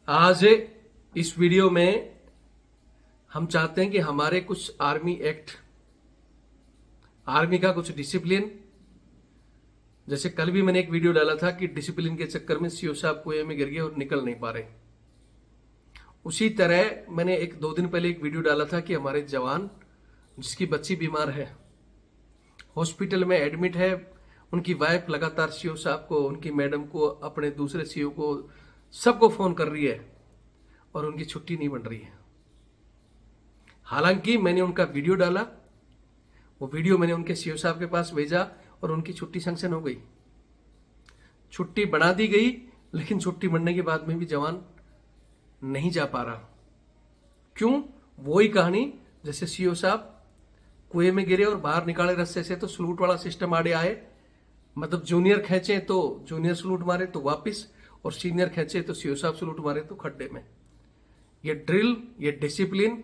आज इस वीडियो में हम चाहते हैं कि हमारे कुछ आर्मी एक्ट, आर्मी का कुछ डिसिप्लिन, जैसे कल भी मैंने एक वीडियो डाला था कि डिसिप्लिन के चक्कर में सीओ साहब कुएं में गिर गए और निकल नहीं पा रहे। उसी तरह मैंने 2 दिन पहले एक वीडियो डाला था कि हमारे जवान जिसकी बच्ची बीमार है, हॉस्पिटल में एडमिट है, उनकी वाइफ लगातार सीओ साहब को, उनकी मैडम को, अपने दूसरे सीओ को, सबको फोन कर रही है और उनकी छुट्टी नहीं बन रही है। हालांकि मैंने उनका वीडियो डाला, वो वीडियो मैंने उनके सीओ साहब के पास भेजा और उनकी छुट्टी सैंक्शन हो गई, छुट्टी बना दी गई। लेकिन छुट्टी बनने के बाद में भी जवान नहीं जा पा रहा। क्यों? वही कहानी, जैसे सीओ साहब कुएं में गिरे और बाहर निकाले रस्से से तो सलूट वाला सिस्टम आड़े आए, मतलब जूनियर खींचे तो जूनियर सलूट मारे तो वापिस, और सीनियर खींचे तो सीओ साहब सलूट मारे तो खड्डे में। ये ड्रिल, ये डिसिप्लिन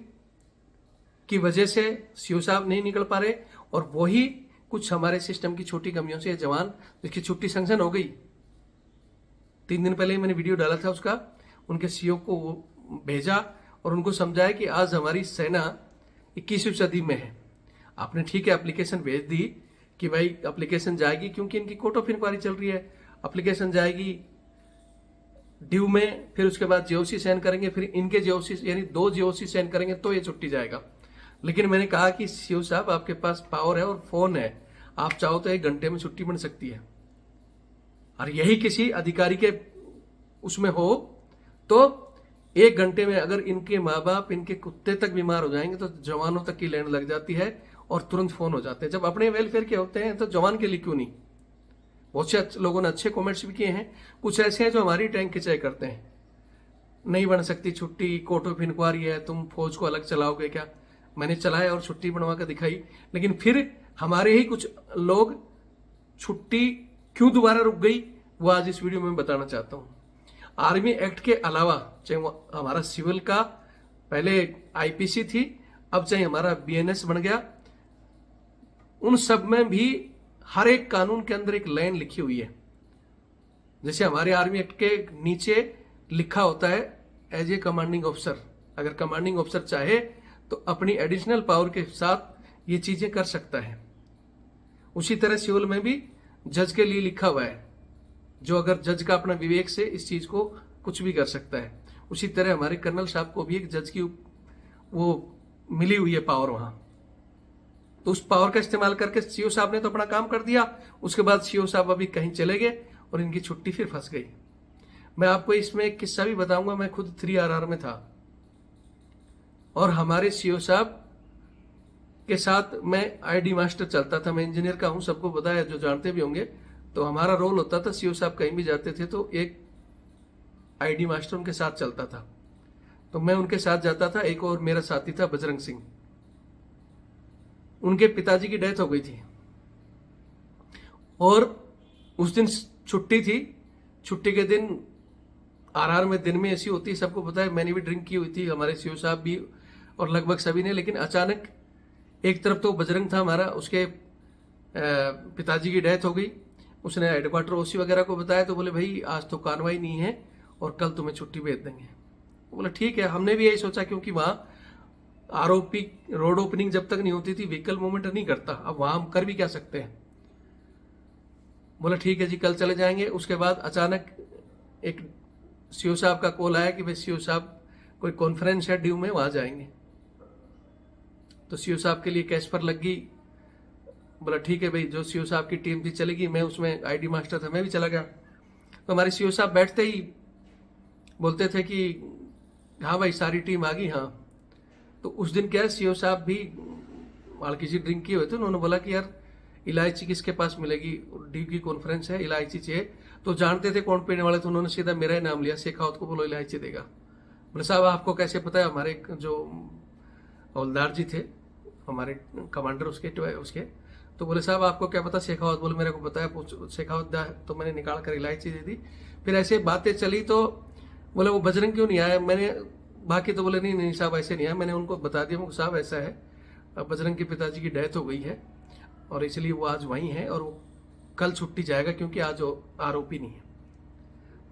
की वजह से सीओ साहब नहीं निकल पा रहे, और वही कुछ हमारे सिस्टम की छोटी कमियों से जवान जिसकी छुट्टी सैंक्शन हो गई, 3 दिन पहले मैंने वीडियो डाला था उसका, उनके सीओ को भेजा और उनको समझाया कि आज हमारी सेना 21वीं सदी में है। आपने ठीक है एप्लीकेशन भेज दी कि भाई एप्लीकेशन जाएगी, क्योंकि इनकी कोर्ट ऑफ इंक्वायरी चल रही है, एप्लीकेशन जाएगी ड्यू में, फिर उसके बाद जेओसी साइन करेंगे, फिर इनके जेओसी यानी 2 जेओसी साइन करेंगे तो ये छुट्टी जाएगा। लेकिन मैंने कहा कि सीओ साहब आपके पास पावर है और फोन है, आप चाहो तो 1 घंटे में छुट्टी बन सकती है, और यही किसी अधिकारी के उसमें हो तो 1 घंटे में अगर इनके माँ बाप, इनके कुत्ते तक बीमार हो जाएंगे तो जवानों तक की लाइन लग जाती है और तुरंत फोन हो जाते हैं। जब अपने वेलफेयर के होते हैं तो जवान के लिए क्यों नहीं? बहुत से लोगों ने अच्छे कमेंट्स भी किए हैं, कुछ ऐसे हैं जो हमारी टैंक खिंचाई करते हैं, नहीं बन सकती छुट्टी, कोर्ट ऑफ इंक्वायरी है, तुम फौज को अलग चलाओगे क्या? मैंने चलाया और छुट्टी बनवा कर दिखाई, लेकिन फिर हमारे ही कुछ लोग छुट्टी क्यों दोबारा रुक गई, वो आज इस वीडियो में बताना चाहता हूं। आर्मी एक्ट के अलावा चाहे वो हमारा सिविल का, पहले आईपीसी थी, अब चाहे हमारा बीएनएस बन गया, उन सब में भी हर एक कानून के अंदर एक लाइन लिखी हुई है। जैसे हमारे आर्मी एक्ट के नीचे लिखा होता है एज ए कमांडिंग ऑफिसर, अगर कमांडिंग ऑफिसर चाहे तो अपनी एडिशनल पावर के साथ ये चीजें कर सकता है। उसी तरह सिविल में भी जज के लिए लिखा हुआ है, जो अगर जज का अपना विवेक से इस चीज को कुछ भी कर सकता है। उसी तरह हमारे कर्नल साहब को भी एक जज की वो मिली हुई है पावर वहां, तो उस पावर का इस्तेमाल करके सीओ साहब ने तो अपना काम कर दिया। उसके बाद सीओ साहब अभी कहीं चले गए और इनकी छुट्टी फिर फंस गई। मैं आपको इसमें एक किस्सा भी बताऊंगा। मैं खुद 3RR में था और हमारे सीओ साहब के साथ मैं आईडी मास्टर चलता था। मैं इंजीनियर का हूं, सबको पता है, जो जानते भी होंगे। तो हमारा रोल होता था, सीओ साहब कहीं भी जाते थे तो एक आईडी मास्टर उनके साथ चलता था, तो मैं उनके साथ जाता था। एक और मेरा साथी था बजरंग सिंह, उनके पिताजी की डेथ हो गई थी और उस दिन छुट्टी थी। छुट्टी के दिन आरआर में दिन में ऐसी होती है, सबको पता है, मैंने भी ड्रिंक की हुई थी, हमारे सीओ साहब भी और लगभग सभी ने। लेकिन अचानक एक तरफ तो बजरंग था हमारा, उसके पिताजी की डेथ हो गई। उसने हेडक्वार्टर ओसी वगैरह को बताया तो बोले भाई आज तो कार्रवाई नहीं है और कल तुम्हें छुट्टी भेज देंगे। बोला ठीक है। हमने भी यही सोचा, क्योंकि वहां आरओपी रोड ओपनिंग जब तक नहीं होती थी व्हीकल मूवमेंट नहीं करता, अब वहां हम कर भी क्या सकते हैं। बोला ठीक है जी, कल चले जाएंगे। उसके बाद अचानक एक सीओ साहब का कॉल आया कि भाई सीओ साहब कोई कॉन्फ्रेंस है ड्यू में, वहां जाएंगे। तो सीओ साहब के लिए कैश पर लग गई। बोला ठीक है भाई, जो सीओ साहब की टीम थी चलेगी, मैं उसमें आईडी मास्टर था, मैं भी चला गया। तो हमारे सीओ साहब बैठते ही बोलते थे कि हाँ भाई सारी टीम आ गई। हाँ, तो उस दिन क्या है, सीओ साहब भी किसी ड्रिंक किए हुए थे। उन्होंने बोला कि यार इलायची किसके पास मिलेगी, ड्यू की कॉन्फ्रेंस है, इलायची चाहिए। तो जानते थे कौन पीने वाले, तो उन्होंने सीधा मेरा ही नाम लिया, शेखावत को बोलो इलायची देगा। बोले साहब आपको कैसे पता है? हमारे जो हवलदार जी थे, हमारे कमांडर उसके तो बोले साहब आपको क्या पता शेखावत? बोले मेरे को पता है, शेखावत दा है। तो मैंने निकाल कर इलायची दे दी। फिर ऐसे बातें चली तो बोले वो बजरंग क्यों नहीं आया? मैंने बाकी तो बोले नहीं साहब ऐसे नहीं आया। मैंने उनको बता दिया, साहब ऐसा है, अब बजरंग के पिताजी की डेथ हो गई है और इसलिए वो आज वहीं है और वो कल छुट्टी जाएगा, क्योंकि आज आरोपी नहीं है।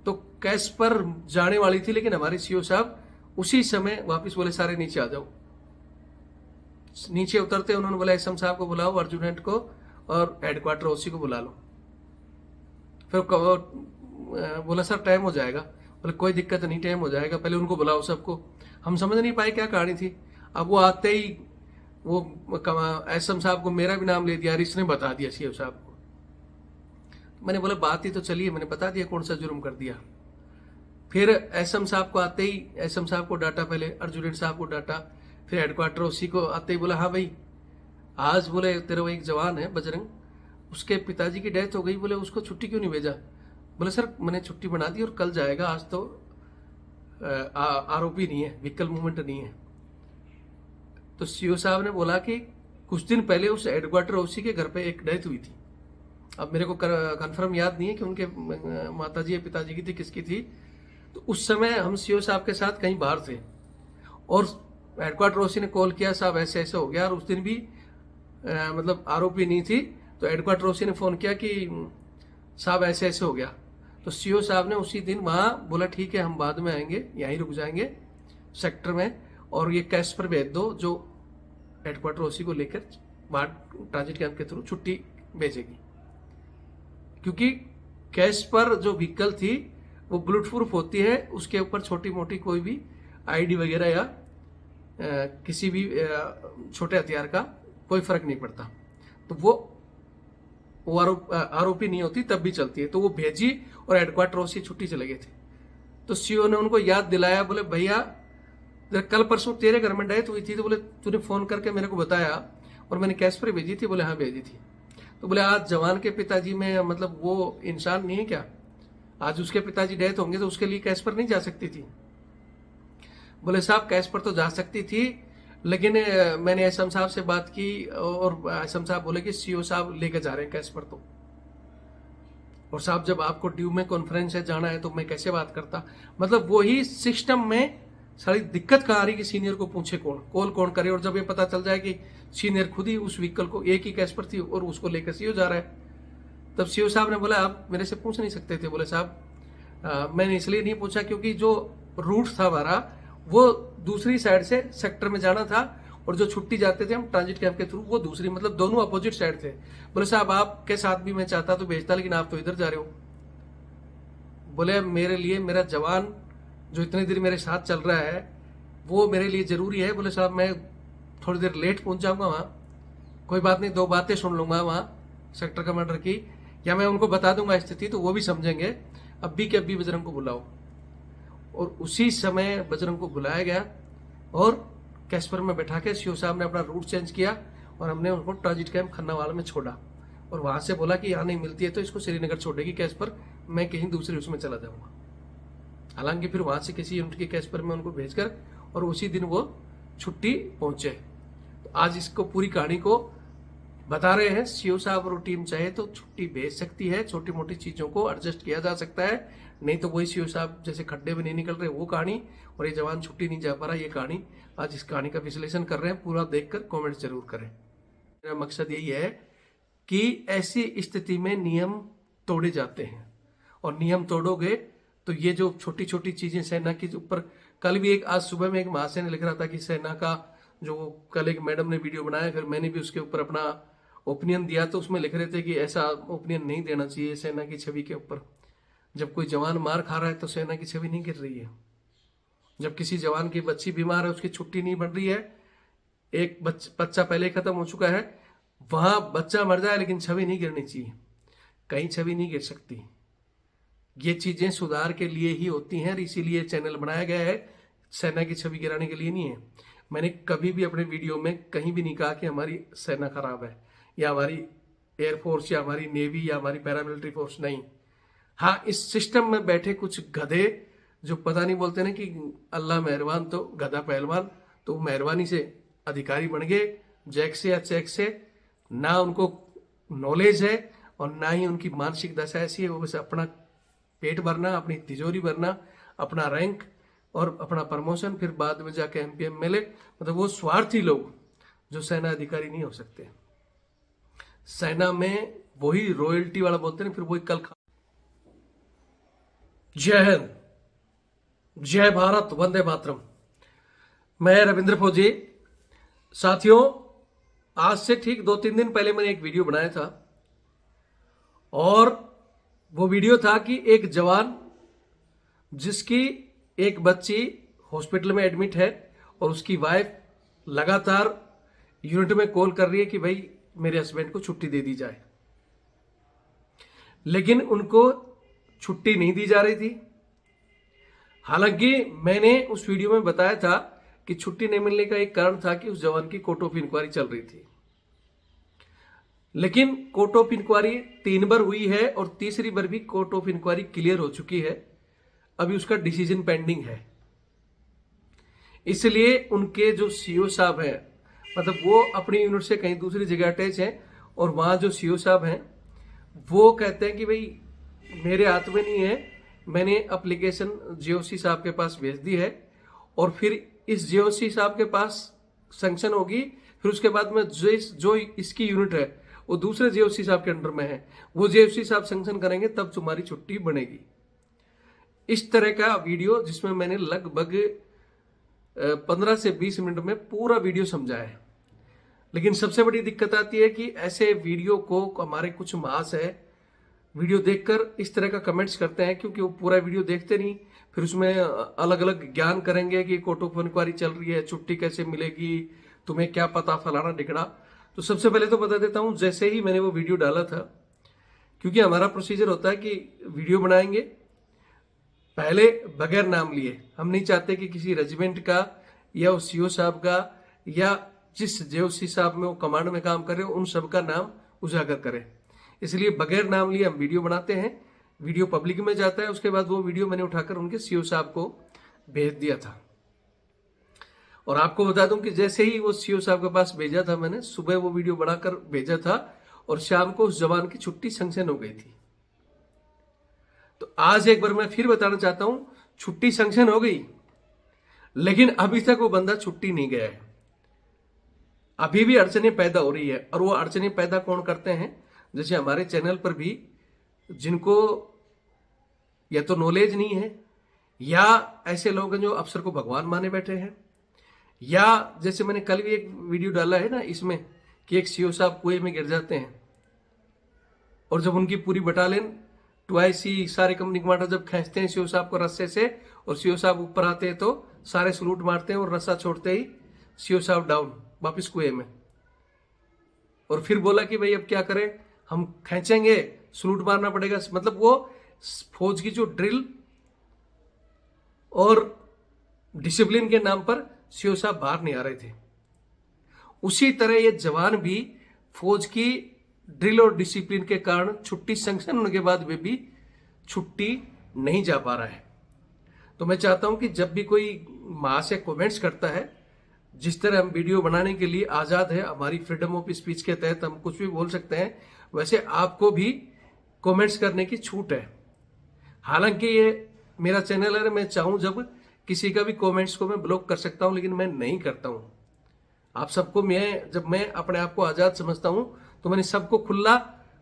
तो कैश पर जाने वाली थी, लेकिन हमारे सीओ साहब उसी समय वापस बोले सारे नीचे आ जाओ। नीचे उतरते उन्होंने बोला एसएम साहब को बुलाओ, अर्जुनेंट को और हेडक्वार्टर ओसी को बुला लो। फिर बोला सर टाइम हो जाएगा। बोले कोई दिक्कत नहीं, टाइम हो जाएगा, पहले उनको बुलाओ सबको। हम समझ नहीं पाए क्या कहानी थी। अब वो आते ही वो एसएम साहब को मेरा भी नाम ले दिया, इसने बता दिया सीओ साहब को। मैंने बोला बात ही तो चलिए, मैंने बता दिया कौन सा जुर्म कर दिया। फिर एसएम साहब को आते ही एसएम साहब को डांटा, पहले अर्जुनेंट साहब को डांटा, फिर हेडक्वार्टर ओसी को आते ही बोला हाँ भाई आज बोले तेरा वो एक जवान है बजरंग, उसके पिताजी की डेथ हो गई, बोले उसको छुट्टी क्यों नहीं भेजा। बोले सर मैंने छुट्टी बना दी और कल जाएगा, आज तो आरोपी नहीं है, व्हीकल मूवमेंट नहीं है। तो सीओ साहब ने बोला कि कुछ दिन पहले उस हेडक्वार्टर ओसी के घर पे एक डेथ हुई थी। अब मेरे को कंफर्म याद नहीं है कि उनके माताजी या पिताजी की थी, किसकी थी। तो उस समय हम सीओ साहब के साथ कहीं बाहर थे और हेडक्वार्टर ओसी ने कॉल किया साहब ऐसे ऐसे हो गया, और उस दिन भी मतलब आरोपी नहीं थी। तो हेडक्वार्टर ओसी ने फोन किया कि साहब ऐसे ऐसे हो गया। तो सीओ साहब ने उसी दिन वहां बोला ठीक है हम बाद में आएंगे, यहीं रुक जाएंगे सेक्टर में, और ये कैश पर भेज दो जो हेडक्वार्टर ओसी को लेकर बाहर ट्रांजिट कैंप के थ्रू छुट्टी भेजेगी। क्योंकि कैश पर जो व्हीकल थी वो बुलेट प्रूफ होती है, उसके ऊपर छोटी मोटी कोई भी आईडी वगैरह या किसी भी छोटे हथियार का कोई फर्क नहीं पड़ता। तो वो आरोपी नहीं होती तब भी चलती है। तो वो भेजी और हेडक्वार्टर ओसी छुट्टी चले गए थे। तो सीओ ने उनको याद दिलाया, बोले भैया कल परसों तेरे घर में डेथ हुई थी, तो बोले तूने फोन करके मेरे को बताया और मैंने कैश पर भेजी थी। बोले हाँ भेजी थी। तो बोले आज जवान के पिताजी में मतलब वो इंसान नहीं है क्या, आज उसके पिताजी डेथ होंगे तो उसके लिए कैश पर नहीं जा सकती थी। बोले साहब कैश पर तो जा सकती थी, लेकिन मैंने एसएम साहब से बात की और एसएम साहब बोले कि सीओ साहब लेके जा रहे हैं कैश पर। तो और साहब जब आपको ड्यू में कॉन्फ्रेंस है जाना है तो मैं कैसे बात करता। मतलब वही सिस्टम में सारी दिक्कत कहाँ आ रही कि सीनियर को पूछे कौन, कॉल कौन करे। और जब ये पता चल जाए कि सीनियर खुद ही उस व्हीकल को एक ही कैश पर थी और उसको लेकर सीओ जा रहा है, तब सीओ साहब ने बोला आप मेरे से पूछ नहीं सकते थे। बोले साहब मैंने इसलिए नहीं पूछा क्योंकि जो रूट था हमारा वो दूसरी साइड से सेक्टर में जाना था, और जो छुट्टी जाते थे हम ट्रांजिट कैंप के थ्रू वो दूसरी, मतलब दोनों अपोजिट साइड थे। बोले साहब आपके साथ भी मैं चाहता तो भेजता, लेकिन आप तो इधर जा रहे हो। बोले मेरे लिए मेरा जवान जो इतने देर मेरे साथ चल रहा है वो मेरे लिए जरूरी है। बोले साहब मैं थोड़ी देर लेट पहुंच जाऊंगा वहां, कोई बात नहीं, 2 बातें सुन लूंगा वहां सेक्टर कमांडर की, या मैं उनको बता दूंगा स्थिति तो वो भी समझेंगे। अब भी के अब भी बजरंग को बुलाओ। और उसी समय बजरंग को बुलाया गया और कैस्पर में बैठा के सीओ साहब ने अपना रूट चेंज किया और हमने उनको ट्रांजिट कैंप खन्नावाला में छोड़ा। और वहां से बोला कि यहाँ नहीं मिलती है तो इसको श्रीनगर छोड़ेगी कैस्पर, मैं कहीं दूसरे उसमें चला जाऊंगा। हालांकि फिर वहां से किसी यूनिट के कैस्पर में उनको भेजकर और उसी दिन वो छुट्टी पहुंचे। तो आज इसको पूरी कहानी को बता रहे हैं। सीओ साहब और टीम चाहे तो छुट्टी भेज सकती है, छोटी मोटी चीजों को एडजस्ट किया जा सकता है, नहीं तो वही सीओ साहब जैसे खड्डे में नहीं निकल रहे वो कहानी, और ये जवान छुट्टी नहीं जा पा रहा ये कहानी। आज इस कहानी का विश्लेषण कर रहे हैं, पूरा देखकर कमेंट जरूर करें। मेरा मकसद यही है कि ऐसी स्थिति में नियम तोड़े जाते हैं, और नियम तोड़ोगे तो ये जो छोटी छोटी चीजें सेना के ऊपर, कल भी आज सुबह में एक महाशय ने लिख रहा था कि सेना का जो कल एक मैडम ने वीडियो बनाया, फिर मैंने भी उसके ऊपर अपना ओपिनियन दिया, तो उसमें लिख रहे थे कि ऐसा ओपिनियन नहीं देना चाहिए सेना की छवि के ऊपर। जब कोई जवान मार खा रहा है तो सेना की छवि नहीं गिर रही है। जब किसी जवान की बच्ची बीमार है उसकी छुट्टी नहीं बन रही है, एक बच्चा पहले खत्म हो चुका है, वहां बच्चा मर जाए लेकिन छवि नहीं गिरनी चाहिए, कहीं छवि नहीं गिर सकती। ये चीजें सुधार के लिए ही होती हैं, इसीलिए चैनल बनाया गया है, सेना की छवि गिराने के लिए नहीं है। मैंने कभी भी अपने वीडियो में कहीं भी नहीं कहा कि हमारी सेना खराब है या हमारी एयरफोर्स या हमारी नेवी या हमारी पैरामिलिट्री फोर्स, नहीं। हाँ, इस सिस्टम में बैठे कुछ गधे जो पता नहीं बोलते ना कि अल्लाह मेहरबान तो गधा पहलवान, तो मेहरबानी से अधिकारी बन गए जैक से या चेक से, ना उनको नॉलेज है और ना ही उनकी मानसिक दशा ऐसी है, वो बस अपना पेट भरना, अपनी तिजोरी भरना, अपना रैंक और अपना प्रमोशन, फिर बाद में जाके एमपीएम मिले। मतलब वो स्वार्थी लोग जो सेना अधिकारी नहीं हो सकते। सेना में वही रॉयल्टी वाला बोलते हैं, फिर वही कल जय हिंद, जय भारत, वंदे मातरम। मैं रविंद्र फौजी। साथियों, आज से ठीक 2-3 दिन पहले मैंने एक वीडियो बनाया था और वो वीडियो था कि एक जवान जिसकी एक बच्ची हॉस्पिटल में एडमिट है और उसकी वाइफ लगातार यूनिट में कॉल कर रही है कि भाई मेरे हस्बैंड को छुट्टी दे दी जाए, लेकिन उनको छुट्टी नहीं दी जा रही थी। हालांकि मैंने उस वीडियो में बताया था कि छुट्टी नहीं मिलने का एक कारण था कि उस जवान की कोर्ट ऑफ इंक्वायरी चल रही थी, लेकिन कोर्ट ऑफ इंक्वायरी 3 बार हुई है और तीसरी बार भी कोर्ट ऑफ इंक्वायरी क्लियर हो चुकी है। अभी उसका डिसीजन पेंडिंग है। इसलिए उनके जो सीओ साहब हैं, मतलब वो अपनी यूनिट से कहीं दूसरी जगह अटैच हैं और वहां जो सीओ साहब हैं वो कहते हैं कि भाई मेरे हाथ में नहीं है, मैंने एप्लीकेशन जीओसी साहब के पास भेज दी है और फिर इस जीओसी साहब के पास सैंक्शन होगी, फिर उसके बाद में जो इसकी यूनिट है वो दूसरे जीओसी साहब के अंडर में है, वो जीओसी साहब सैंक्शन करेंगे तब तुम्हारी छुट्टी बनेगी। इस तरह का वीडियो जिसमें मैंने लगभग 15 से 20 मिनट में पूरा वीडियो समझाया है। लेकिन सबसे बड़ी दिक्कत आती है कि ऐसे वीडियो को हमारे कुछ मास है वीडियो देखकर इस तरह का कमेंट्स करते हैं, क्योंकि वो पूरा वीडियो देखते नहीं, फिर उसमें अलग अलग ज्ञान करेंगे कि कोर्ट ऑफ इंक्वायरी चल रही है, छुट्टी कैसे मिलेगी, तुम्हें क्या पता, फलाना ढिकड़ा। तो सबसे पहले तो बता देता हूं, जैसे ही मैंने वो वीडियो डाला था, क्योंकि हमारा प्रोसीजर होता है कि वीडियो बनाएंगे पहले बगैर नाम लिए। हम नहीं चाहते कि किसी रेजिमेंट का या उस सीओ साहब का या जिस जेओसी साहब में वो कमांड में काम कर रहे हो उन सब का नाम उजागर करें, इसलिए बगैर नाम लिए हम वीडियो बनाते हैं। वीडियो पब्लिक में जाता है, उसके बाद वो वीडियो मैंने उठाकर उनके सीओ साहब को भेज दिया था। और आपको बता दूं कि जैसे ही वो सीओ साहब के पास भेजा था, मैंने सुबह वो वीडियो बनाकर भेजा था और शाम को उस जवान की छुट्टी सैंक्शन हो गई थी। तो आज एक बार मैं फिर बताना चाहता हूं, छुट्टी सैंक्शन हो गई, लेकिन अभी तक वो बंदा छुट्टी नहीं गया है। अभी भी अड़चनें पैदा हो रही है और वो अड़चनें पैदा कौन करते हैं? जैसे हमारे चैनल पर भी जिनको या तो नॉलेज नहीं है या ऐसे लोग हैं जो अफसर को भगवान माने बैठे हैं, या जैसे मैंने कल भी एक वीडियो डाला है ना इसमें कि एक सीओ साहब कुएं में गिर जाते हैं और जब उनकी पूरी बटालियन टूआईसी सारे कंपनी कमांडर जब खींचते हैं सीओ साहब को रस्से से और सीओ साहब ऊपर आते हैं तो सारे सलूट मारते हैं और रस्सा छोड़ते ही सीओ साहब डाउन वापिस कुएं में। और फिर बोला कि भाई अब क्या करें, हम खींचेंगे, सलूट मारना पड़ेगा। मतलब वो फौज की जो ड्रिल और डिसिप्लिन के नाम पर सीओ साहब बाहर नहीं आ रहे थे, उसी तरह ये जवान भी फौज की ड्रिल और डिसिप्लिन के कारण छुट्टी सैंक्शन होने के बाद वे भी छुट्टी नहीं जा पा रहा है। तो मैं चाहता हूं कि जब भी कोई मां से कमेंट्स करता है, जिस तरह हम वीडियो बनाने के लिए आजाद है, हमारी फ्रीडम ऑफ स्पीच के तहत हम कुछ भी बोल सकते हैं, वैसे आपको भी कमेंट्स करने की छूट है। हालांकि ये मेरा चैनल है, मैं चाहूं जब किसी का भी कमेंट्स को मैं ब्लॉक कर सकता हूं, लेकिन मैं नहीं करता हूं। आप सबको जब मैं अपने आप को आजाद समझता हूं तो मैंने सबको खुला,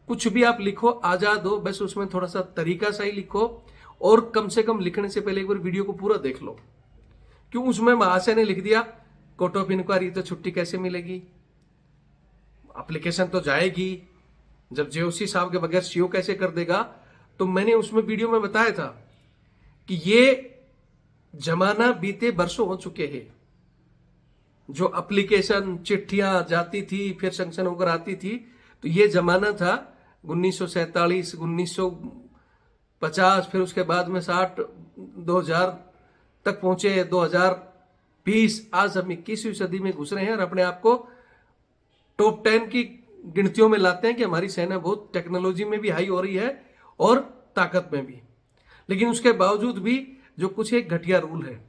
कुछ भी आप लिखो, आजाद हो, बस उसमें थोड़ा सा तरीका सा ही लिखो और कम से कम लिखने से पहले एक बार वीडियो को पूरा देख लो। क्यों उसमें महाशय ने लिख दिया कोर्ट ऑफ इंक्वायरी तो छुट्टी कैसे मिलेगी, एप्लीकेशन तो जाएगी, जब जेओसी साहब के बगैर सीओ कैसे कर देगा। तो मैंने उसमें वीडियो में बताया था कि ये जमाना बीते बरसों हो चुके हैं। जो एप्लीकेशन चिट्ठियां जाती थी फिर सैंक्शन होकर आती थी, तो ये जमाना था 1947, 1950, फिर उसके बाद में 60, 2000 तक पहुंचे, 2020, आज हम 21वीं सदी में घुस रहे हैं और अपने आप को टॉप 10 की गिनतियों में लाते हैं कि हमारी सेना बहुत टेक्नोलॉजी में भी हाई हो रही है और ताकत में भी। लेकिन उसके बावजूद भी जो कुछ एक घटिया रूल है,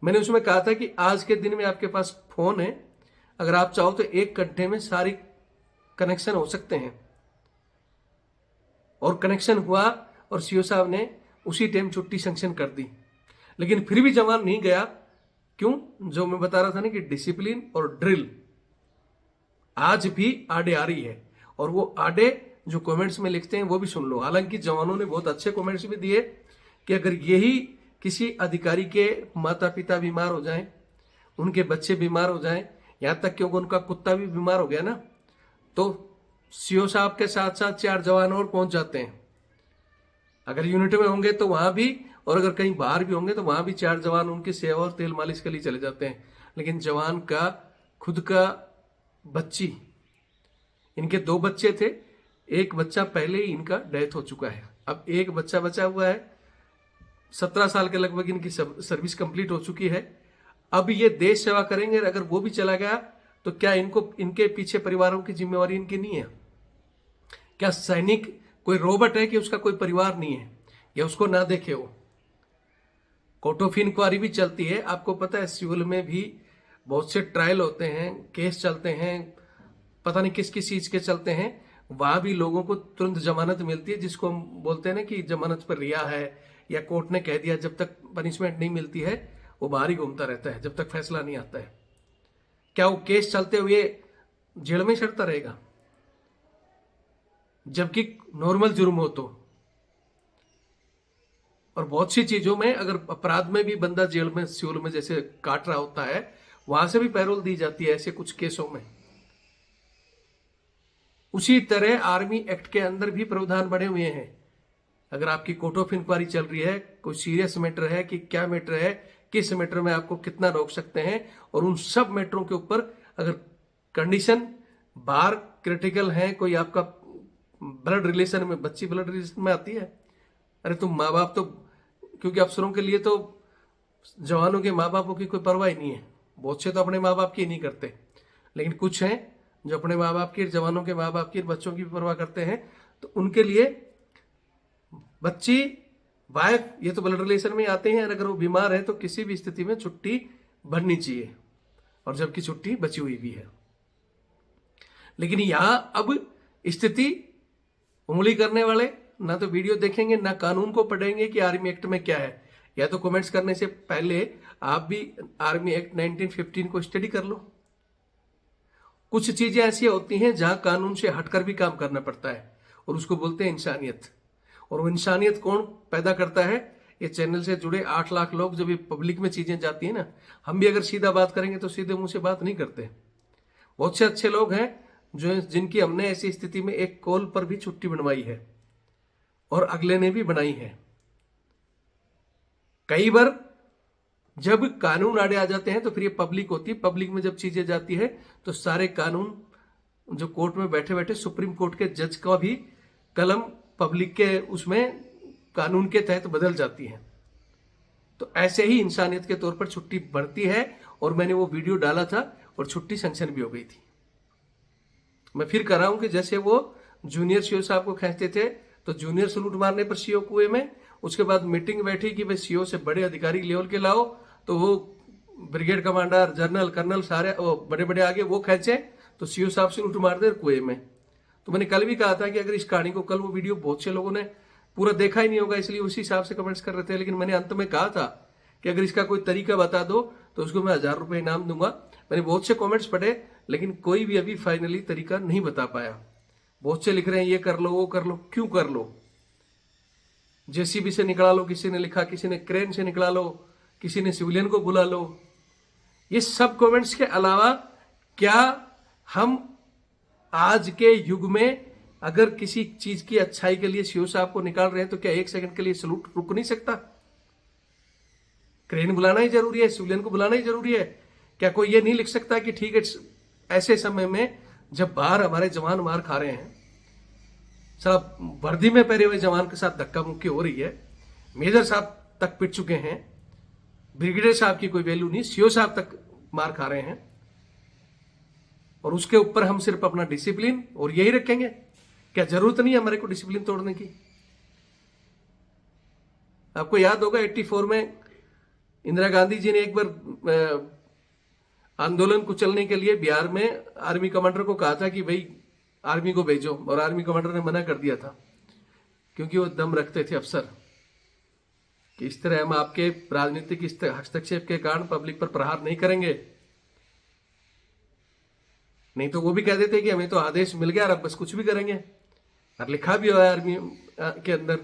मैंने उसमें कहा था कि आज के दिन में आपके पास फोन है, अगर आप चाहो तो 1 घंटे में सारी कनेक्शन हो सकते हैं। और कनेक्शन हुआ और सीओ साहब ने उसी टाइम छुट्टी सैंक्शन कर दी, लेकिन फिर भी जवान नहीं गया। क्यों? जो मैं बता रहा था ना कि डिसिप्लिन और ड्रिल आज भी आड़े आ रही है और वो आड़े जो कमेंट्स में लिखते हैं वो भी सुन लो। हालांकि जवानों ने बहुत अच्छे कमेंट्स भी दिए कि अगर यही किसी अधिकारी के माता पिता बीमार हो जाएं, उनके बच्चे बीमार हो जाएं, यहां तक कि उनका कुत्ता भी बीमार हो गया ना, तो सीओ साहब के साथ साथ 4 जवान और पहुंच जाते हैं। अगर यूनिट में होंगे तो वहां भी, और अगर कहीं बाहर भी होंगे तो वहां भी 4 जवान उनकी सेवा और तेल मालिश के लिए चले जाते हैं। लेकिन जवान का खुद का बच्ची, इनके 2 बच्चे थे, एक बच्चा पहले ही इनका डेथ हो चुका है, अब एक बच्चा बचा हुआ है। 17 साल के लगभग इनकी सर्विस कंप्लीट हो चुकी है। अब ये देश सेवा करेंगे, अगर वो भी चला गया तो क्या इनको, इनके पीछे परिवारों की जिम्मेवारी इनकी नहीं है? क्या सैनिक कोई रोबोट है कि उसका कोई परिवार नहीं है या उसको ना देखे वो? कोर्ट ऑफ इंक्वायरी भी चलती है, आपको पता है सिविल में भी बहुत से ट्रायल होते हैं, केस चलते हैं, पता नहीं किस किस चीज के चलते हैं, वहां भी लोगों को तुरंत जमानत मिलती है, जिसको हम बोलते हैं ना कि जमानत पर रिहा है या कोर्ट ने कह दिया। जब तक पनिशमेंट नहीं मिलती है वो बाहर ही घूमता रहता है जब तक फैसला नहीं आता है। क्या वो केस चलते हुए जेल में सड़ता रहेगा? जबकि नॉर्मल जुर्म हो तो। और बहुत सी चीजों में, अगर अपराध में भी बंदा जेल में सिविल में जैसे काट रहा होता है, वहां से भी पैरोल दी जाती है ऐसे कुछ केसों में। उसी तरह आर्मी एक्ट के अंदर भी प्रावधान बने हुए हैं। अगर आपकी कोर्ट ऑफ इंक्वायरी चल रही है, कोई सीरियस मैटर है कि क्या मैटर है, किस मैटर में आपको कितना रोक सकते हैं, और उन सब मैटरों के ऊपर अगर कंडीशन बार क्रिटिकल है, कोई आपका ब्लड रिलेशन में, बच्ची ब्लड रिलेशन में आती है, अरे तुम माँ बाप तो, क्योंकि अफसरों के लिए तो जवानों के माँ बापों की कोई परवाह ही नहीं है। बहुत से तो अपने माँ बाप की नहीं करते, लेकिन कुछ हैं जो अपने माँ बाप की, जवानों के माँ बाप की, बच्चों की भी परवाह करते हैं। तो उनके लिए बच्ची, वाइफ, ये तो ब्लड रिलेशन में आते हैं। अगर वो बीमार है तो किसी भी स्थिति में छुट्टी बननी चाहिए, और जबकि छुट्टी बची हुई भी है। लेकिन यहां अब स्थिति, उंगली करने वाले ना तो वीडियो देखेंगे ना कानून को पढ़ेंगे कि आर्मी एक्ट में क्या है। या तो कमेंट्स करने से पहले आप भी आर्मी एक्ट 1915 को स्टडी कर लो। कुछ चीजें ऐसी होती हैं जहां कानून से हटकर भी काम करना पड़ता है, और उसको बोलते हैं इंसानियत। और वो इंसानियत कौन पैदा करता है? ये चैनल से जुड़े 8 लाख लोग। जब ये पब्लिक में चीजें जाती है ना, हम भी अगर सीधा बात करेंगे तो सीधे मुंह से बात नहीं करते। बहुत से अच्छे लोग हैं जो, जिनकी हमने ऐसी स्थिति में एक कॉल पर भी छुट्टी बनवाई है, और अगले ने भी बनाई है। कई बार जब कानून आड़े आ जाते हैं तो फिर ये पब्लिक होती है। पब्लिक में जब चीजें जाती है तो सारे कानून जो कोर्ट में बैठे बैठे सुप्रीम कोर्ट के जज का भी कलम पब्लिक के उसमें कानून के तहत बदल जाती है। तो ऐसे ही इंसानियत के तौर पर छुट्टी बढ़ती है, और मैंने वो वीडियो डाला था और छुट्टी सैंक्शन भी हो गई थी। मैं फिर कह रहा हूं कि जैसे वो जूनियर सीओ साहब को खींचते थे तो जूनियर सलूट मारने पर सीओ कुएं में, उसके बाद मीटिंग बैठी कि भाई सीओ से बड़े अधिकारी लेवल के लाओ, तो वो ब्रिगेड कमांडर, जनरल, कर्नल सारे बड़े बड़े आगे वो खींचे तो सीओ साहब सलूट मार दे कुएं में। तो मैंने कल भी कहा था कि अगर इस कहानी को, कल वो वीडियो बहुत से लोगों ने पूरा देखा ही नहीं होगा, इसलिए उसी हिसाब से कमेंट्स कर रहे थे। लेकिन मैंने अंत में कहा था कि अगर इसका कोई तरीका बता दो तो उसको मैं 1000 रुपये इनाम दूंगा। मैंने बहुत से कमेंट्स पढ़े, लेकिन कोई भी अभी फाइनली तरीका नहीं बता पाया। बहुत से लिख रहे हैं ये कर लो, वो कर लो। क्यों कर लो? जेसीबी से निकला लो, किसी ने लिखा, किसी ने क्रेन से निकला लो, किसी ने सिविलियन को बुला लो। ये सब कमेंट्स के अलावा क्या हम आज के युग में अगर किसी चीज की अच्छाई के लिए सीओ साहब को निकाल रहे हैं तो क्या 1 सेकंड के लिए सलूट रुक नहीं सकता? क्रेन बुलाना ही जरूरी है, सिविलियन को बुलाना ही जरूरी है? क्या कोई ये नहीं लिख सकता कि ठीक है, ऐसे समय में जब बाहर हमारे जवान मार खा रहे हैं, साहब वर्दी में पहरे हुए जवान के साथ धक्का मुक्की हो रही है, मेजर साहब तक पिट चुके हैं, ब्रिगेडियर साहब की कोई वैल्यू नहीं, सीओ साहब तक मार खा रहे हैं, और उसके ऊपर हम सिर्फ अपना डिसिप्लिन और यही रखेंगे? क्या जरूरत नहीं है हमारे को डिसिप्लिन तोड़ने की? आपको याद होगा 84 में इंदिरा गांधी जी ने एक बार आंदोलन को चलने के लिए बिहार में आर्मी कमांडर को कहा था कि भाई आर्मी को भेजो, और आर्मी कमांडर ने मना कर दिया था, क्योंकि वो दम रखते थे अफसर कि इस तरह हम आपके राजनीतिक हस्तक्षेप के कारण पब्लिक पर प्रहार नहीं करेंगे। नहीं तो वो भी कह देते कि हमें तो आदेश मिल गया और अब बस कुछ भी करेंगे, और लिखा भी हुआ है आर्मी के अंदर।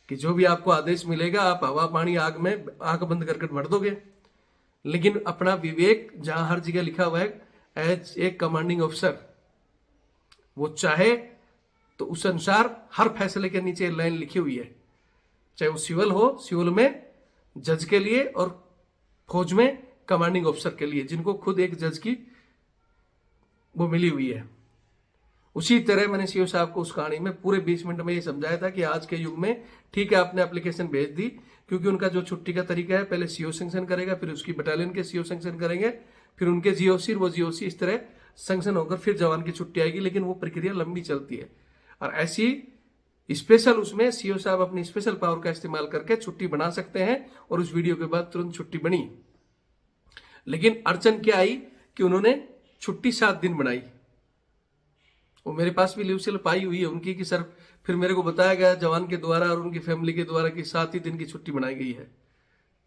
कि जो भी आपको आदेश मिलेगा आप हवा पानी आग में आंख बंद करके भर दोगे। लेकिन अपना विवेक जहां हर जगह लिखा हुआ है एज ए कमांडिंग ऑफिसर, वो चाहे तो उस अनुसार हर फैसले के नीचे लाइन लिखी हुई है, चाहे वो सिविल हो, सिविल में जज के लिए और फौज में कमांडिंग ऑफिसर के लिए, जिनको खुद एक जज की वो मिली हुई है। उसी तरह मैंने सीओ साहब को उस कहानी में पूरे 20 मिनट में ये समझाया था कि आज के युग में ठीक है आपने एप्लीकेशन भेज दी, क्योंकि उनका जो छुट्टी का तरीका है पहले सीओ सैंक्शन करेगा, फिर उसकी बटालियन के सीओ सैंक्शन करेंगे, फिर उनके जीओसी, वो जीओसी इस तरह सैंक्शन होकर फिर जवान की छुट्टी आएगी। लेकिन वो प्रक्रिया लंबी चलती है और ऐसी स्पेशल उसमें सीओ साहब अपनी स्पेशल पावर का इस्तेमाल करके छुट्टी बना सकते हैं और उस वीडियो के बाद तुरंत छुट्टी बनी। लेकिन अड़चन क्या आई कि उन्होंने छुट्टी 7 दिन बनाई। वो मेरे पास भी लीव स्लिप आई हुई है उनकी कि सर, फिर मेरे को बताया गया जवान के द्वारा और उनकी फैमिली के द्वारा कि 7 ही दिन की छुट्टी बनाई गई है।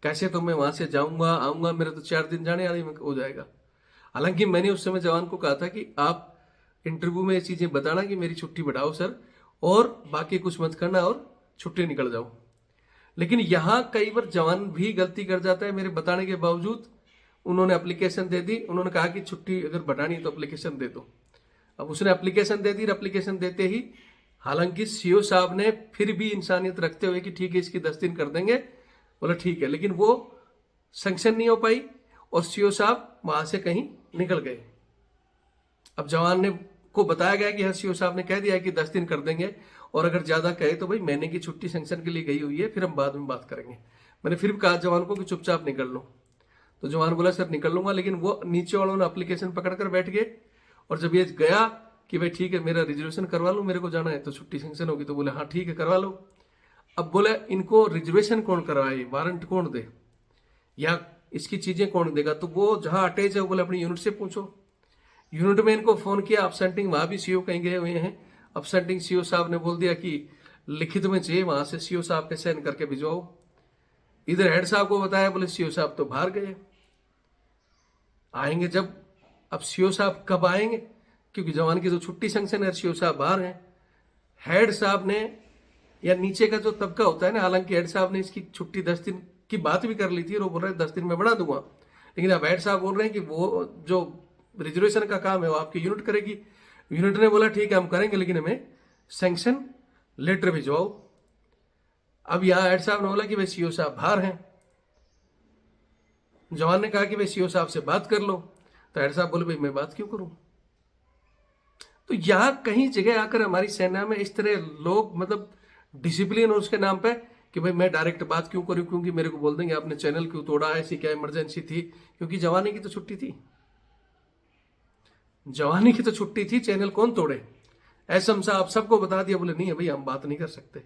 कैसे तो मैं वहां से जाऊंगा आऊंगा, मेरे तो 4 दिन जाने आने में हो जाएगा। हालांकि मैंने उस समय जवान को कहा था कि आप इंटरव्यू में ये चीजें बताना कि मेरी छुट्टी बढ़ाओ सर, और बाकी कुछ मत करना और छुट्टी निकल जाओ। लेकिन यहां कई बार जवान भी गलती कर जाता है। मेरे बताने के बावजूद उन्होंने एप्लीकेशन दे दी, उन्होंने कहा कि छुट्टी अगर बढ़ानी है तो एप्लीकेशन दे दो। अब उसने एप्लीकेशन दे दी, एप्लीकेशन देते ही हालांकि सीओ साहब ने फिर भी इंसानियत रखते हुए कि ठीक है इसकी 10 दिन कर देंगे, बोला ठीक है, लेकिन वो सैंक्शन नहीं हो पाई और सीओ साहब वहां से कहीं निकल गए। अब जवान ने को बताया गया कि हाँ सीओ साहब ने कह दिया है कि 10 दिन कर देंगे, और अगर ज्यादा कहे तो भाई महीने की छुट्टी सैंक्शन के लिए गई हुई है, फिर हम बाद में बात करेंगे। मैंने फिर कहा जवान को कि चुपचाप निकल लो, तो जवान बोला सर निकल लूंगा। लेकिन वो नीचे वालों ने एप्लीकेशन पकड़कर बैठ गए, और जब ये गया कि भाई ठीक है मेरा रिजर्वेशन करवा लो, मेरे को जाना है तो छुट्टी सैंक्शन होगी, तो बोले हाँ ठीक है करवा लो। अब बोले इनको रिजर्वेशन कौन करवाए, वारंट कौन दे, या इसकी चीजें कौन देगा, तो वो जहां अटैच है बोले अपनी यूनिट से पूछो। यूनिट में इनको फोन किया, अपसेंटिंग वहां भी सीओ कहीं गए हुए हैं, अपसेंटिंग सीओ साहब ने बोल दिया कि लिखित में चाहिए, वहां से सीओ साहब के साइन करके भिजवाओ। इधर हेड साहब को बताया, बोले सीओ साहब तो बाहर गए, आएंगे जब। अब सीओ साहब कब आएंगे, क्योंकि जवान की जो छुट्टी सैंक्शन है सीओ साहब बाहर हैं। हेड साहब ने, या नीचे का जो तबका होता है ना, हालांकि हेड साहब ने इसकी छुट्टी 10 दिन की बात भी कर ली थी और वो बोल रहे 10 दिन में बढ़ा दूंगा, लेकिन अब हेड साहब बोल रहे हैं कि वो जो रिजर्वेशन का काम है वो आपकी यूनिट करेगी। यूनिट ने बोला ठीक है हम करेंगे, लेकिन हमें सैंक्शन लेटर भिजवाओ। अब यहां हेड साहब ने बोला कि भाई सीओ साहब बाहर हैं। जवान ने कहा कि भाई सीओ साहब से बात कर लो, तो हेड साहब बोले भाई मैं बात क्यों करूं। तो यहां कहीं जगह आकर हमारी सेना में इस तरह लोग मतलब डिसिप्लिन और उसके नाम पे कि भाई मैं डायरेक्ट बात क्यों करूं, क्योंकि मेरे को बोल देंगे आपने चैनल क्यों तोड़ा, ऐसी क्या इमरजेंसी थी, क्योंकि जवानी की तो छुट्टी थी, जवानी की तो छुट्टी थी, चैनल कौन तोड़े। एसएम साहब सबको बता दिया, बोले नहीं है भाई हम बात नहीं कर सकते।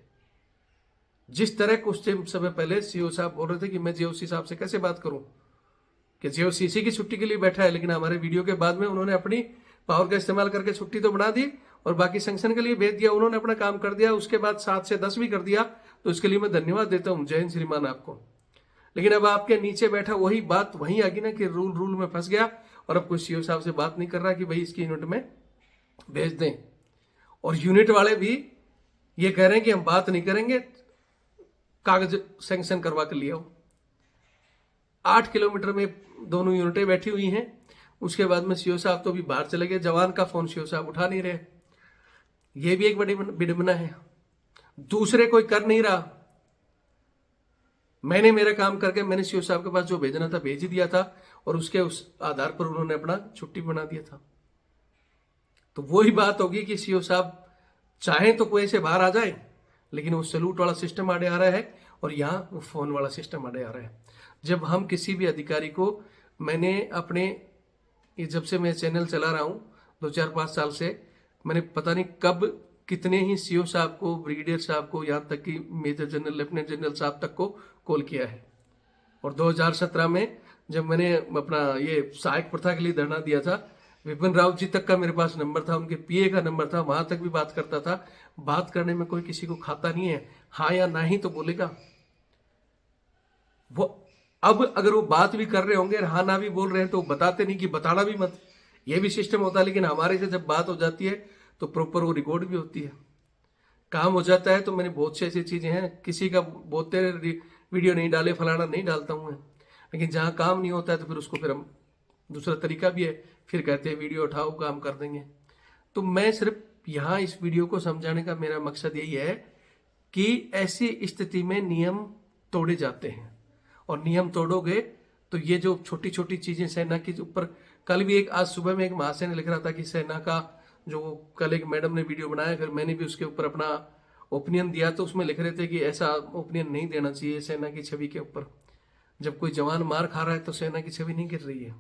जिस तरह कुछ समय पहले सीओ साहब बोल रहे थे कि मैं जीओसी साहब से कैसे बात करूं कि जीओसी इसी की छुट्टी के लिए बैठा है, लेकिन हमारे वीडियो के बाद में उन्होंने अपनी पावर का इस्तेमाल करके छुट्टी तो बना दी और बाकी सैंक्शन के लिए भेज दिया, उन्होंने अपना काम कर दिया। उसके बाद 7 से 10 भी कर दिया, तो इसके लिए मैं धन्यवाद देता हूं, जय हिंद श्रीमान आपको। लेकिन अब आपके नीचे बैठा वही बात वहीं आ गई ना कि रूल में फंस गया, और अब कोई सीओ साहब से बात नहीं कर रहा कि भाई इसकी यूनिट में भेज दें। और यूनिट वाले भी ये कह रहे हैं कि हम बात नहीं करेंगे, कागज सैंक्शन करवा कर लिया हो। 8 किलोमीटर में दोनों यूनिटें बैठी हुई हैं। उसके बाद में सीओ साहब तो भी बाहर चले गए, जवान का फोन सीओ साहब उठा नहीं रहे। ये भी एक बड़ी विडंबना है, दूसरे कोई कर नहीं रहा। मैंने मेरा काम करके मैंने सीओ साहब के पास जो भेजना था भेज ही दिया था, और उसके उस आधार पर उन्होंने अपना छुट्टी बना दिया था। तो वही बात होगी कि सीओ साहब चाहे तो कोई से बाहर आ जाए, लेकिन वो सैल्यूट वाला सिस्टम आड़े आ रहा है और यहां वो फोन वाला सिस्टम आड़े आ रहा है। जब हम किसी भी अधिकारी को, मैंने अपने ये जब से मैं चैनल चला रहा हूं 2-4-5 साल से, मैंने पता नहीं कब कितने ही सीओ साहब को, ब्रिगेडियर साहब को, यहां तक कि मेजर जनरल, लेफ्टिनेंट जनरल साहब तक को कॉल किया है। और 2017 में जब मैंने अपना ये सहायक प्रथा के लिए धरना दिया था, विपिन रावत जी तक का मेरे पास नंबर था, उनके पीए का नंबर था, वहां तक भी बात करता था। बात करने में कोई किसी को खाता नहीं है, हाँ या ना ही तो बोलेगा वो। अब अगर वो बात भी कर रहे होंगे, हाँ ना भी बोल रहे हैं, तो बताते नहीं कि बताना भी मत, ये भी सिस्टम होता है। लेकिन हमारे से जब बात हो जाती है तो प्रॉपर वो रिकॉर्ड भी होती है। काम हो जाता है तो मैंने बहुत सी ऐसी चीजें हैं, किसी का बोलते वीडियो नहीं डाले, फलाना नहीं डालता हूँ मैं, लेकिन जहाँ काम नहीं होता है तो फिर उसको फिर हम दूसरा तरीका भी है, फिर कहते हैं वीडियो उठाओ काम कर देंगे। तो मैं सिर्फ यहाँ इस वीडियो को समझाने का मेरा मकसद यही है कि ऐसी स्थिति में नियम तोड़े जाते हैं, और नियम तोड़ोगे तो ये जो छोटी छोटी चीजें सेना के ऊपर, कल भी एक, आज सुबह में एक महाशय ने लिख रहा था कि सेना का जो, कल एक मैडम ने वीडियो बनाया, फिर मैंने भी उसके ऊपर अपना ओपिनियन दिया, तो उसमें लिख रहे थे कि ऐसा ओपिनियन नहीं देना चाहिए सेना की छवि के ऊपर। जब कोई जवान मार खा रहा है तो सेना की छवि नहीं गिर रही है।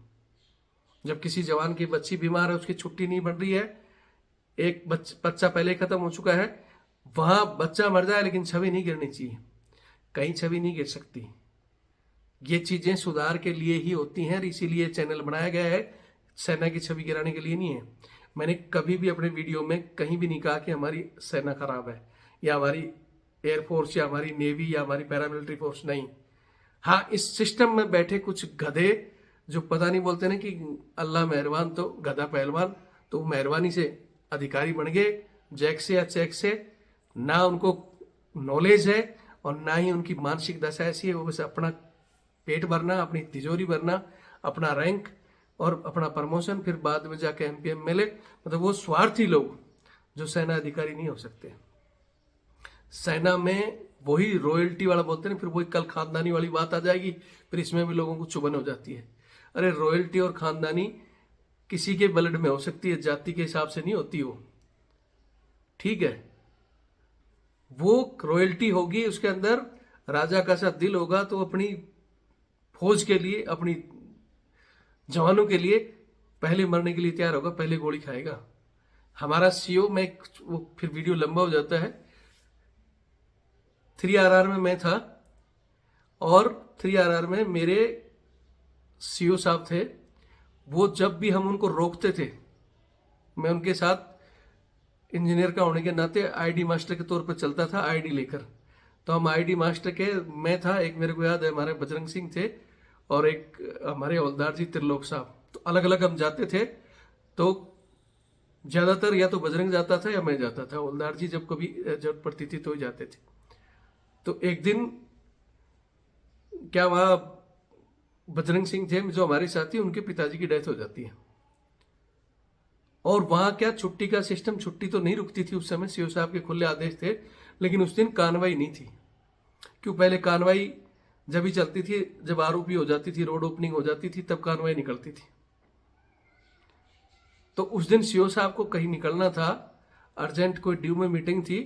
जब किसी जवान की बच्ची बीमार है, उसकी छुट्टी नहीं बन रही है, एक बच्चा पहले खत्म हो चुका है, वहां बच्चा मर जाए लेकिन छवि नहीं गिरनी चाहिए, कहीं छवि नहीं गिर सकती। ये चीजें सुधार के लिए ही होती हैं, और इसीलिए चैनल बनाया गया है, सेना की छवि गिराने के लिए नहीं है। मैंने कभी भी अपने वीडियो में कहीं भी नहीं कहा कि हमारी सेना खराब है, या हमारी एयरफोर्स, या हमारी नेवी, या हमारी पैरामिलिट्री फोर्स, नहीं। हाँ, इस सिस्टम में बैठे कुछ गधे जो पता नहीं, बोलते ना कि अल्लाह मेहरबान तो गधा पहलवान, तो मेहरबानी से अधिकारी बन गए, जैक से या चेक से। ना उनको नॉलेज है और ना ही उनकी मानसिक दशा ऐसी है, वो बस अपना पेट भरना, अपनी तिजोरी भरना, अपना रैंक और अपना प्रमोशन, फिर बाद में जाके एमपीएम मिले। मतलब वो स्वार्थी लोग जो सेना अधिकारी नहीं हो सकते। सेना में वही रॉयल्टी वाला बोलते हैं, फिर वही कल खानदानी वाली बात आ जाएगी, फिर इसमें भी लोगों को चुभन हो जाती है। अरे रॉयल्टी और खानदानी किसी के ब्लड में हो सकती है, जाति के हिसाब से नहीं होती वो, ठीक है। वो रॉयल्टी होगी, उसके अंदर राजा का सा दिल होगा, तो अपनी फौज के लिए, अपनी जवानों के लिए पहले मरने के लिए तैयार होगा, पहले गोली खाएगा। हमारा सीओ, मैं वो फिर वीडियो लंबा हो जाता है, 3RR में मैं था, और 3RR में मेरे सीओ साहब थे। वो जब भी हम उनको रोकते थे, मैं उनके साथ इंजीनियर का होने के नाते आईडी मास्टर के तौर पर चलता था, आईडी लेकर। तो हम आईडी मास्टर के, मैं था, एक मेरे को याद है हमारे बजरंग सिंह थे, और एक हमारे हवलदार जी त्रिलोक साहब, तो अलग अलग हम जाते थे। तो ज्यादातर या तो बजरंग जाता था या मैं जाता था, हवलदार जी जब कभी जरूरत पड़ती थी तो ही जाते थे। तो एक दिन क्या, वहां बजरंग सिंह थे जो हमारे साथी, उनके पिताजी की डेथ हो जाती है, और वहां क्या छुट्टी का सिस्टम, छुट्टी तो नहीं रुकती थी उस समय, सीओ साहब के खुले आदेश थे, लेकिन उस दिन कार्रवाई नहीं थी। क्यों? पहले कार्रवाई जब ही चलती थी जब आरोपी हो जाती थी, रोड ओपनिंग हो जाती थी, तब कार्रवाई निकलती थी। तो उस दिन सीओ साहब को कहीं निकलना था, अर्जेंट कोई ड्यू में मीटिंग थी।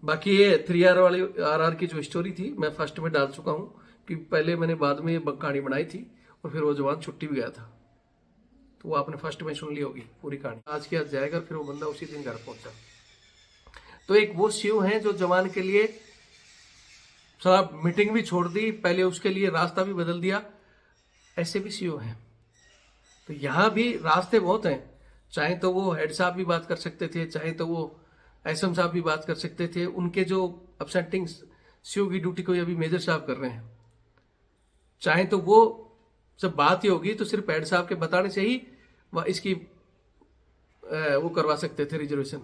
बाकी ये 3RR की जो स्टोरी थी मैं फर्स्ट में डाल चुका हूं, कि पहले मैंने बाद में ये कहानी बनाई थी, और फिर वो जवान छुट्टी भी गया था, तो वो आपने फर्स्ट में सुन ली होगी पूरी कहानी। आज की आज जाएगा, फिर वो बंदा उसी दिन घर पहुंचा। तो एक वो सीओ हैं जो जवान के लिए साहब मीटिंग भी छोड़ दी, पहले उसके लिए रास्ता भी बदल दिया, ऐसे भी सीओ हैं। तो यहां भी रास्ते बहुत हैं, चाहे तो वो हेड साहब भी बात कर सकते थे, चाहे तो वो एसएम साहब भी बात कर सकते थे। उनके जो अपसेंटिंग सीओ की ड्यूटी को अभी मेजर साहब कर रहे हैं, चाहे तो वो जब बात ही होगी तो सिर्फ हेड साहब के बताने से ही वह इसकी वो करवा सकते थे रिजर्वेशन।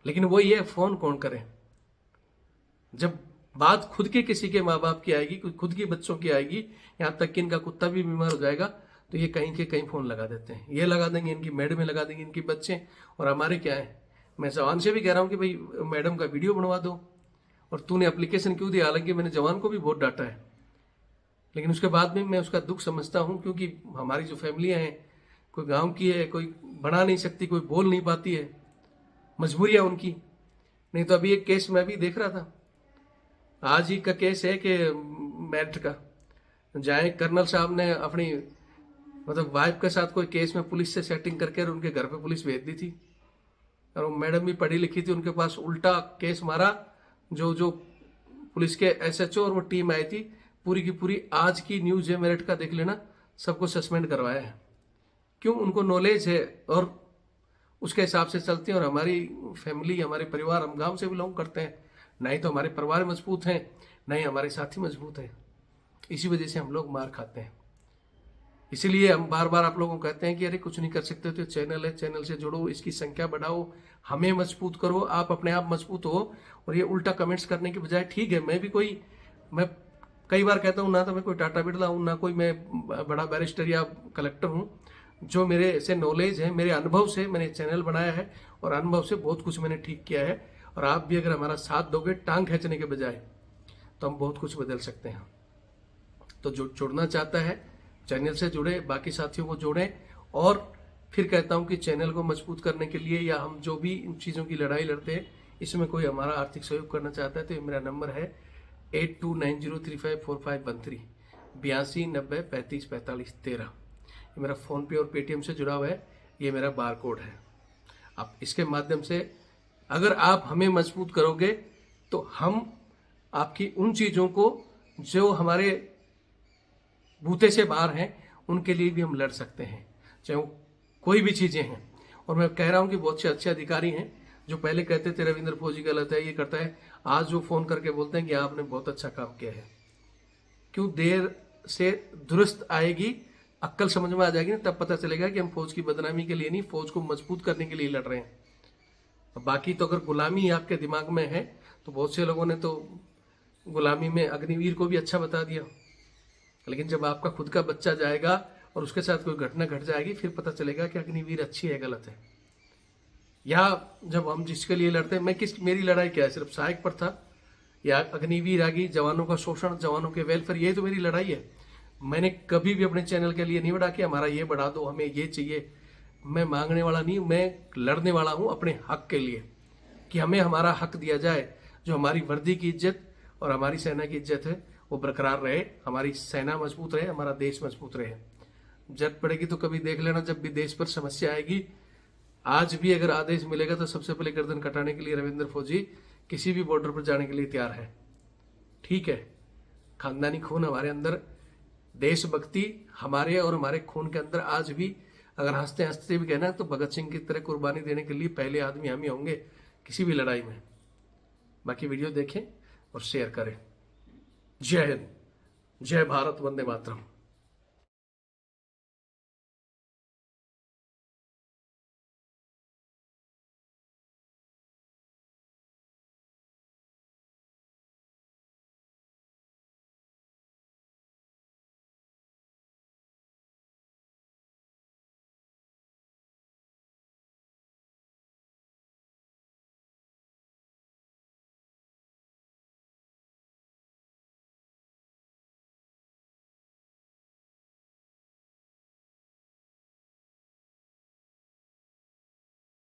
लेकिन वो ये फोन कौन करे? जब बात खुद के किसी के माँ बाप की आएगी, खुद के बच्चों की आएगी, यहां तक कि इनका कुत्ता भी बीमार हो जाएगा, तो ये कहीं के कहीं फोन लगा देते हैं। ये लगा देंगे, इनकी मैडम लगा देंगे, इनके बच्चे, और हमारे क्या है। मैं जवान से भी कह रहा हूं कि भाई मैडम का वीडियो बनवा दो, और तूने एप्लीकेशन क्यों दिया? हालांकि मैंने जवान को भी बहुत डांटा है, लेकिन उसके बाद में मैं उसका दुख समझता हूं, क्योंकि हमारी जो फैमिलियां हैं, कोई गांव की है, कोई बना नहीं सकती, कोई बोल नहीं पाती है, मजबूरियां उनकी। नहीं तो अभी एक केस मैं भी देख रहा था, आज ही का केस है कि मेरिट का, जहाँ कर्नल साहब ने अपनी मतलब वाइफ के साथ कोई केस में पुलिस से सेटिंग करके उनके घर पे पुलिस भेज दी थी, और वो मैडम भी पढ़ी लिखी थी, उनके पास उल्टा केस मारा। जो पुलिस के एसएचओ और वो टीम आई थी, पूरी की पूरी आज की न्यूज है, मेरिट का देख लेना, सबको सस्पेंड करवाया है। क्यों? उनको नॉलेज है और उसके हिसाब से चलते हैं। और हमारी फैमिली, हमारे परिवार, हम गांव से बिलोंग करते हैं, नहीं तो हमारे परिवार मजबूत हैं, नहीं हमारे साथी मजबूत हैं, इसी वजह से हम लोग मार खाते हैं। इसीलिए हम बार बार आप लोगों को कहते हैं कि अरे कुछ नहीं कर सकते तो चैनल है, चैनल से जुड़ो, इसकी संख्या बढ़ाओ, हमें मजबूत करो, आप अपने आप मजबूत हो। और ये उल्टा कमेंट्स करने की बजाय, ठीक है मैं कई बार कहता हूँ ना तो मैं कोई टाटा बिरला हूँ, ना कोई मैं बड़ा बैरिस्टर या कलेक्टर हूँ। जो मेरे से नॉलेज है, मेरे अनुभव से मैंने चैनल बनाया है और अनुभव से बहुत कुछ मैंने ठीक किया है। और आप भी अगर हमारा साथ दोगे टांग खींचने के बजाय, तो हम बहुत कुछ बदल सकते हैं। तो जो जुड़ना चाहता है चैनल से जुड़े, बाकी साथियों को जोड़ें। और फिर कहता हूं कि चैनल को मजबूत करने के लिए या हम जो भी इन चीज़ों की लड़ाई लड़ते हैं, इसमें कोई हमारा आर्थिक सहयोग करना चाहता है तो ये मेरा नंबर है 8290354513 8290354513। ये मेरा फ़ोनपे और पेटीएम से जुड़ा हुआ है, ये मेरा बार कोड है। आप इसके माध्यम से अगर आप हमें मजबूत करोगे तो हम आपकी उन चीज़ों को जो हमारे बूते से बाहर हैं उनके लिए भी हम लड़ सकते हैं, चाहे वो कोई भी चीज़ें हैं। और मैं कह रहा हूं कि बहुत से अच्छे अधिकारी हैं जो पहले कहते थे रविंद्र फौजी गलत है, ये करता है, आज जो फोन करके बोलते हैं कि आपने बहुत अच्छा काम किया है। क्यों देर से दुरुस्त आएगी, अक्ल समझ में आ जाएगी ना, तब पता चलेगा कि हम फौज की बदनामी के लिए नहीं, फौज को मजबूत करने के लिए लड़ रहे हैं। बाकी तो अगर गुलामी आपके दिमाग में है तो बहुत से लोगों ने तो गुलामी में अग्निवीर को भी अच्छा बता दिया, लेकिन जब आपका खुद का बच्चा जाएगा और उसके साथ कोई घटना घट जाएगी, फिर पता चलेगा कि अग्निवीर अच्छी है गलत है। या जब हम जिसके लिए लड़ते हैं, मेरी लड़ाई क्या है, सिर्फ सहायक पर था या अग्निवीर आ गई, जवानों का शोषण, जवानों के वेलफेयर, यही तो मेरी लड़ाई है। मैंने कभी भी अपने चैनल के लिए नहीं बढ़ा कि हमारा ये बढ़ा दो, हमें ये चाहिए। मैं मांगने वाला नहीं, मैं लड़ने वाला हूं अपने हक के लिए, कि हमें हमारा हक दिया जाए। जो हमारी वर्दी की इज्जत और हमारी सेना की इज्जत है वो बरकरार रहे, हमारी सेना मजबूत रहे, हमारा देश मजबूत रहे। जरूरत पड़ेगी तो कभी देख लेना, जब भी देश पर समस्या आएगी। आज भी अगर आदेश मिलेगा तो सबसे पहले गर्दन कटाने के लिए रविंद्र फौजी किसी भी बॉर्डर पर जाने के लिए तैयार है। ठीक है, खानदानी खून हमारे अंदर, देशभक्ति हमारे और हमारे खून के अंदर आज भी, अगर हंसते हंसते भी कहना तो भगत सिंह की तरह कुर्बानी देने के लिए पहले आदमी हम ही होंगे किसी भी लड़ाई में। बाकी वीडियो देखें और शेयर करें। जय हिंद, जय भारत, वंदे मातरम।